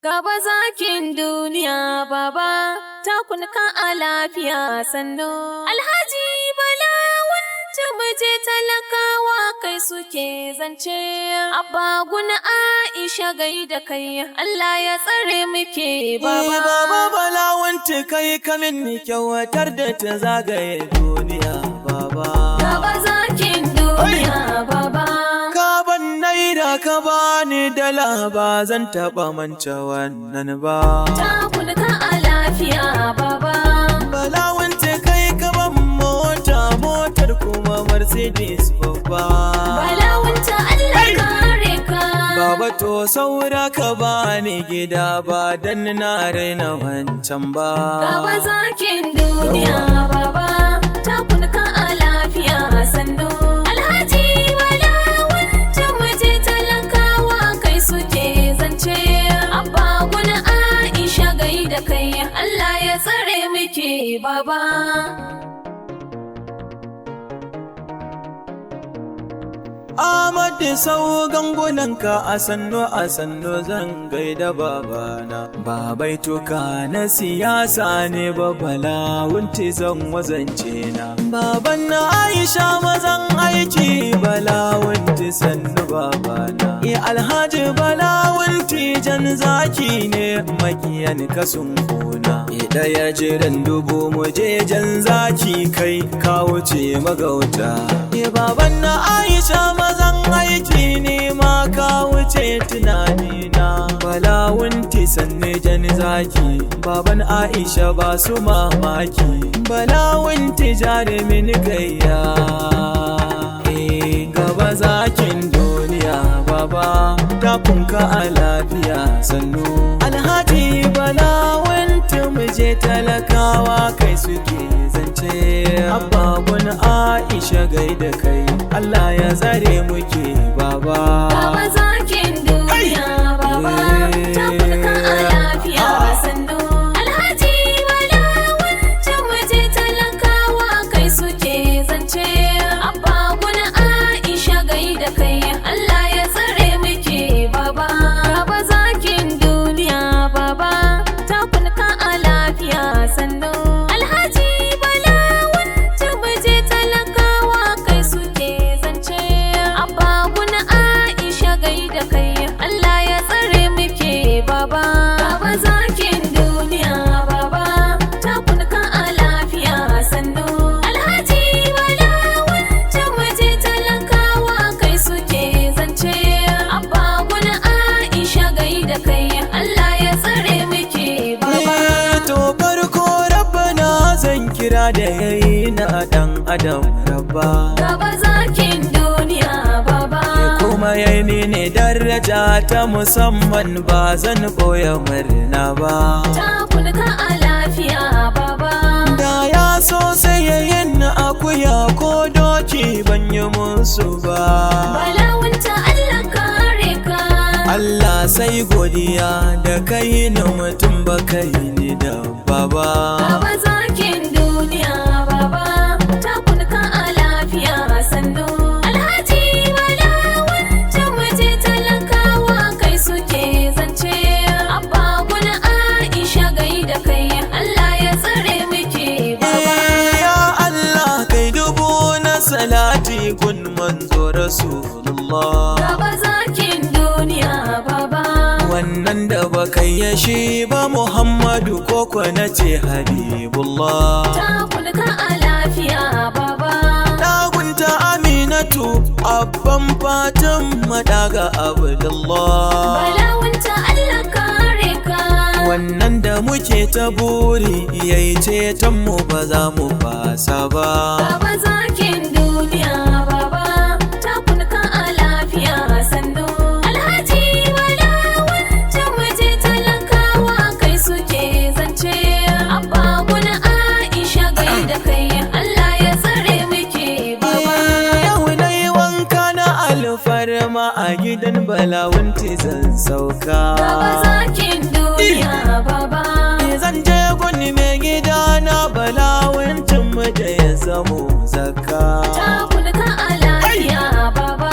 Gaba zakin duniya baba, takun ka a lafiya sannu. Alhaji Bala wance muje talakawa kai suke zance. Abba guna Aisha gaida kai, Allah ya tsare muke baba. Baba Bala wance kai kamin ni kyautar da ta zagaye duniya baba. Gaba zakin duniya baba. Naira ka bani dala ba zan taɓa manta wannan ba. Takun ka a lafiya baba. Bala wance kai ka ban motar kuma Mercedes babba. Bala wance Allah kare ka. Baba to saura ka bani gida ba dan na raina wancan ba. Gaba zakin duniya baba, takun ka a lafiya sannu. Alhaji Bala wance muje talakawa kai suke zance. Abba guna Aisha gaida kai, Allah ya tsare muke baba. Ahmadu sau gangunanka a sannu zan gaida babana. Babai tuka na siyasa ne Bala wunti zan wazance na. Baban na Aisha mazan aiki Bala wunti sannu babana. Alhaji Bala wunti jan zaki ne makiyan kasun kuna. Ɗaya jiran dubu muje jan zaki kai ka wuce magauta. Baban na Aisha mazan aiki ne ma ka wuce tunanina. Bala wunti sanne jan zaki baban Aisha ba su mamaki. Bala wunti jarumin gayya gaba zakin duniya baba, takunka a lafiya sannu. Alhaji Bala wunti muje talakawa kai suke zance. Abba gun Aisha gaida kai, Allah ya tsare muke baba. Gaba zakin duniya baba, takun ka a lafiya sannu. Alhaji Bala wance muje talakawa kai suke zance. Abba guna Aisha gaida kai, Allah ya tsare muke baba. Gaba zakin duniya baba, takun ka a lafiya sannu. Alhaji Bala wance muje talakawa kai suke zance. Abba guna Aisha gaida kai, Allah ya tsare muke baba. Gaba zakin duniya baba, takun ka a lafiya sannu. Alhaji Bala wance muje talakawa kai suke zance. Abba guna Aisha gaida kai, Allah ya tsare muke baba. To farko rabbana zan kira da yayi na dan adam rabba. Gaba zakin duniya baba, Kuma yayi mini daraja ta musamman ba zan koya murna ba. takun ka a lafiya baba. Da ya so sai yayin akuya ko doki ban yi musu ba. Bala wance Allah kare ka. Allah sai godiya da kai ni mutum ba kai ni da baba. Gaba zakin duniya baba, takun ka a lafiya sannu. Alhaji Bala wance muje talakawa kai suke zance. Abba guna Aisha gaida kai, Allah ya tsare muke baba. Ya Allah kai dubu na salati kun manzo Rasulullah. Gaba zakin duniya baba, Wannan da baka yi shi ba Muhammadu koko na ce Habibullah. takun ka a lafiya baba. Ɗagunta Aminatu abban fatan madaga Abdullah. Bala wance Allah kare ka. Wannan da muke ta buri yayi ceton mu ba za mu fasa ba. Gaba zakin duniya baba, takun ka a lafiya sannu. Alhaji Bala wance muje talakawa kai suke zance. Abba guna Aisha gaida kai, Allah ya tsare muke baba. Yau dai wanka na alfarma a gidan balawunti zan sauka. Gaba zakin duniya baba, Zan je gunni mai gida na balawuntin mu da ya zamo zakka. takun ka a lafiya baba.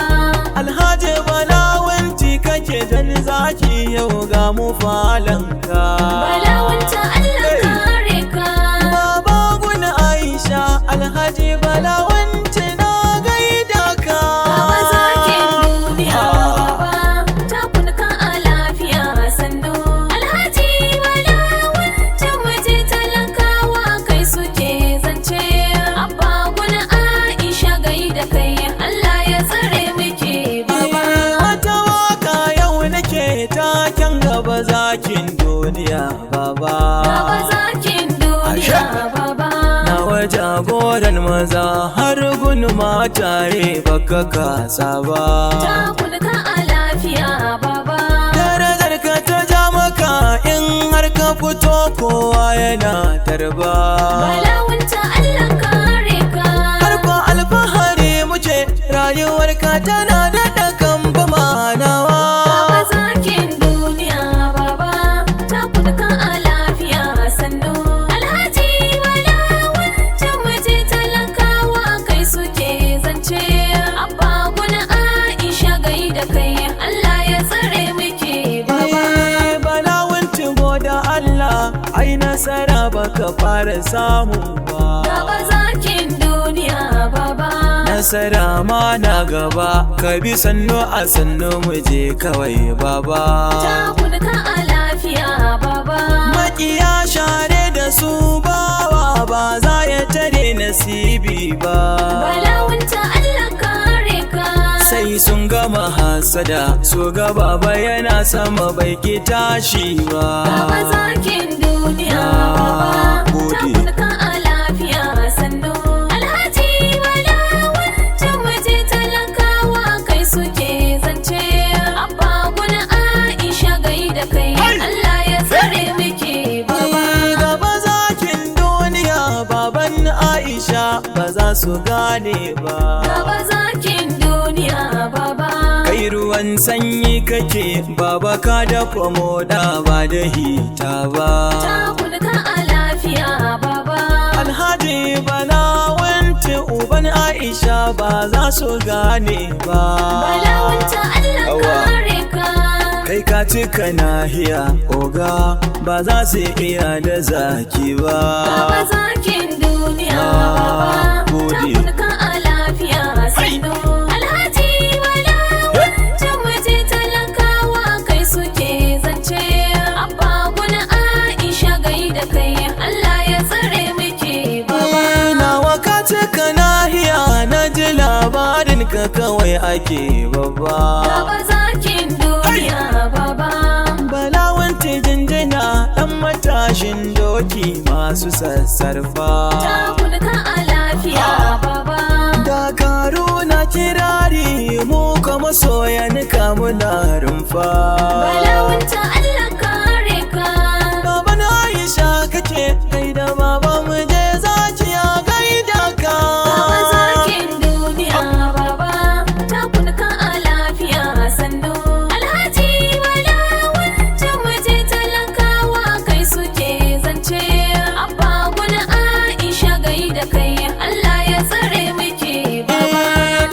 Alhaji balawunti kake dan zaki yau ga mu falanka. Balawunta Allah kare ka. Baba gun Aisha Alhaji Balawunta na gaida ka. Baba zakin duniya baba takun ka a lafiya sannu. Alhaji Balawunta muje talakawa kai suke zance. Abba gun Aisha gaida kai Allah ya tsare muke baba. Wata waka yau nake taken gaba zakin duniya baba. Baba zakin duniya baba. Nawa jagoran maza har gun mataye baka kasa ba. Takun ka a lafiya baba. Darajar ka ta ja maka in har ka fito kowa yana tarba. Balawunta Allah kare ka. Har ko alfahari muke rayuwar ka tana da kamba manawa. Baba zakin duniya baba takun ka a lafiya sannu. Alhaji Balawunta muje talakawa kai suke zance. Abba gun Aisha gaida kai Allah ya tsare muke baba. Balawunta goda Allah ai nasara baka fara samu ba. Baba zakin duniya baba. Nasara ma na gaba ka bi sannu a sannu muje kawai baba. Takun ka a lafiya baba. Makiya share da su bawa ba za ya tare nasibi ba. Balawunta Allah kare ka. Sai sun gama hasada su ga baba yana sama bai ki tashi ba. Baba zakin duniya baba. Gode. Takun ka a lafiya sannu. Alhaji Balawunta muje talakawa kai suke zance. Abba gun Aisha gaida kai Allah ya tsare muke baba. Gaba zakin duniya baban Aisha ba za su gane ba. Baba zakin duniya baba. Kai ruwan sanyi kake baba ka dafa moda ba da hita ba. Takun ka a lafiya baba. Alhaji Balawunta uban Aisha ba za su gane ba. Balawunta Allah kare ka. Kai ka cika nahiya oga ba za su iya da zaki ba. Baba zakin duniya baba. Gode. Takun ka a lafiya sannu. Alhaji Balawunta muje talakawa kai suke zance. Abba gun Aisha gaida kai Allah ya tsare muke baba. Nawa ka cika nahiya na ji labarin ka kawai ake babba. Baba zakin duniya baba. Balawunta jinjina ɗan matashin doki masu sassarfa. Takun ka a lafiya baba. Dakaru na kirari mu kuma soyanika muna rumfa. Balawunta Allah kare ka. Baban Aisha kake gaida baba mu je zakiya gaida ka. Baba zakin duniya baba. Takun ka a lafiya sannu. Alhaji Balawunta muje talakawa kai suke zance. Abba gun Aisha gaida kai Allah ya tsare muke baba.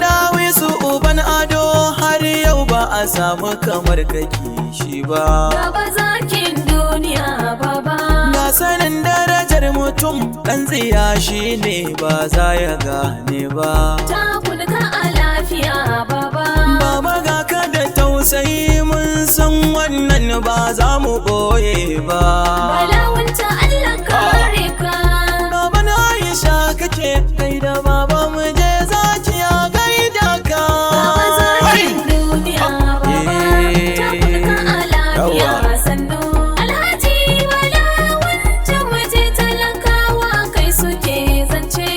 Dawisu uban ado har yau ba a samu kamar kake shi ba. Baba zakin duniya baba. Na sanin darajar mutum ɗan tsiya shi ne ba za ya gane ba. Takun ka a lafiya baba. Baba ga ka da tausayi mun san wannan ba za mu ɓoye ba. Balawunta Allah kare ka. Baban Aisha kake gaida baba mu je zakiya gaida ka. Baba zakin duniya baba. Takun ka a lafiya sannu. Alhaji Balawunta muje talakawa kai suke zance.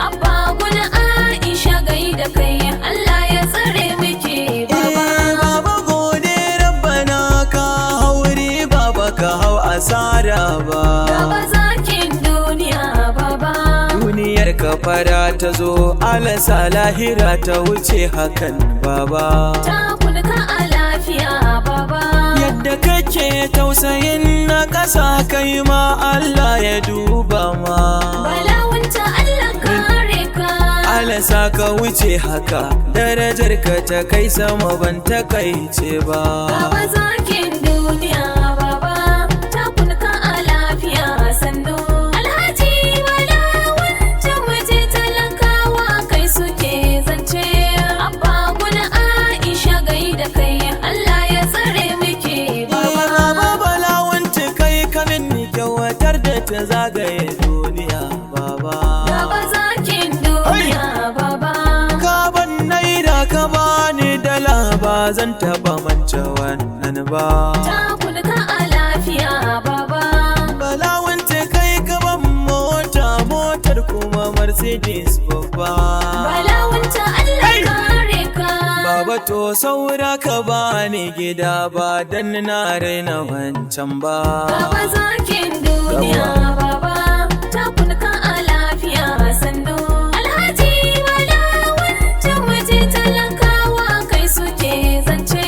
Abba gun Aisha gaida kai Allah ya tsare muke baba. Baba gode rabbana ka hauri baba ka hau asara ba. Baba zakin duniya baba. Duniyar ka fara ta zo alasa lahira ta wuce hakan baba. Takun ka a lafiya baba. Yadda kake tausayin na ƙasa kai ma Allah ya duba ma. Balawunta Allah kare ka. Alasa ka wuce haka darajar ka ta kai sama ban takaice ba. Baba zakin duniya baba. na zagaye duniya baba. Baba zakin duniya baba. Ka ban naira ka bani dala ba zan taba manta wannan ba. Ta kulka a lafiya baba. Balawance kai ka ban motar kuma Mercedes babba. Balawance Allah kare ka. Baba to saura ka bani gida ba dan na raina wancan ba. Baba zakin duniya baba. Ta kulka a lafiya sannu. Alhaji balawance waje talakawa kai suke zance.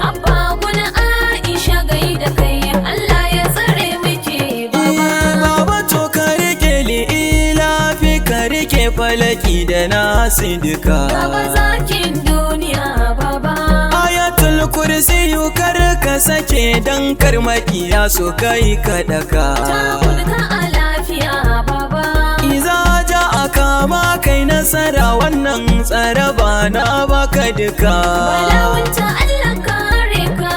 Abba guna Aisha gaida kai Allah ya tsare miki baba. Baba to ka rike li'ila fi ka rike falaki da nasi duka. Baba zakin duniya baba. Ayatul kursiyu kar ka sake dan kar makiya su kai ka daka. Ta kulka a lafiya baba. Iza ja aka ma kai nasara wannan tsaraba na baka duka. Balawanta Allah kare ka.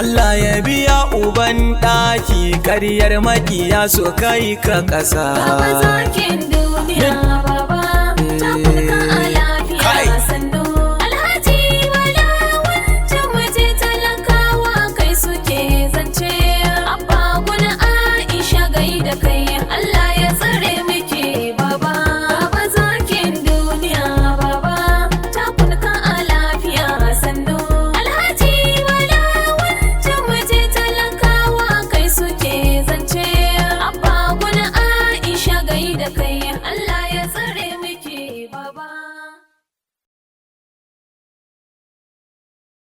Allah ya biya uban ɗaki ƙaryar makiya su kai ka ƙasa. Baba zakin duniya baba.